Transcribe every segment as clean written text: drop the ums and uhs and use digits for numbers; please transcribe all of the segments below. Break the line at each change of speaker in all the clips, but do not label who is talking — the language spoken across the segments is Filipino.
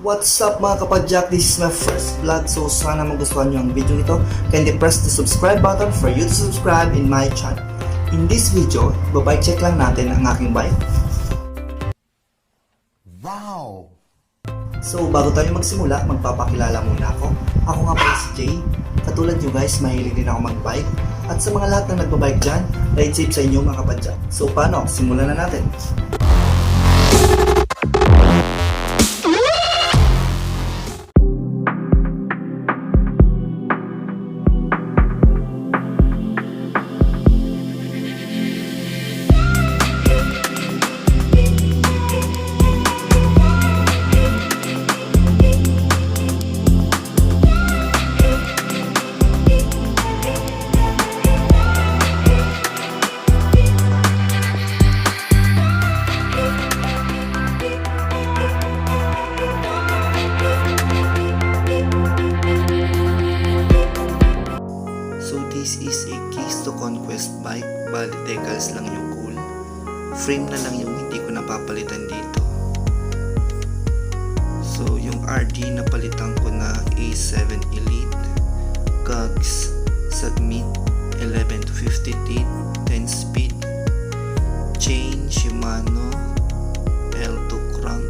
What's up mga kapadyak? This is my first vlog, so sana magustuhan nyo ang video ito. Kindly press the subscribe button for you to subscribe in my channel. In this video, babike check lang natin ang aking bike.
Wow!
So bago tayo magsimula, magpapakilala muna ako. Ako nga pala si Jay. Katulad nyo guys, mahilig din ako magbike. At sa mga lahat na nagbabike dyan, ride safe sa inyo mga kapadyak. So paano? Simulan na natin. This is a Keysto Conquest bike, bali decals lang yung cool. Frame na lang yung hindi ko napapalitan dito. So yung RD napalitan ko na A7 Elite, cogs, submit, 11 to 50 teeth, 10 speed, chain Shimano, L2 crank,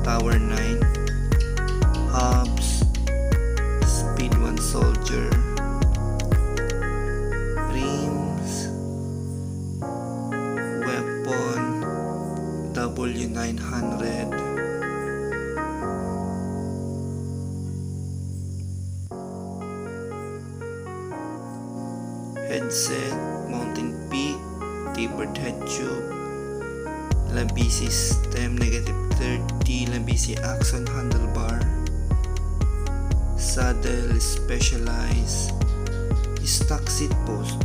Power 9, hubs, speed 1 soldier, rims, weapon, W900, headset, mountain peak, tapered head tube, labi system, negative 30, labisi axon handlebar, saddle specialized, stock seat post,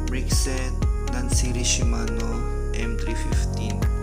brake set, non-series Shimano M315.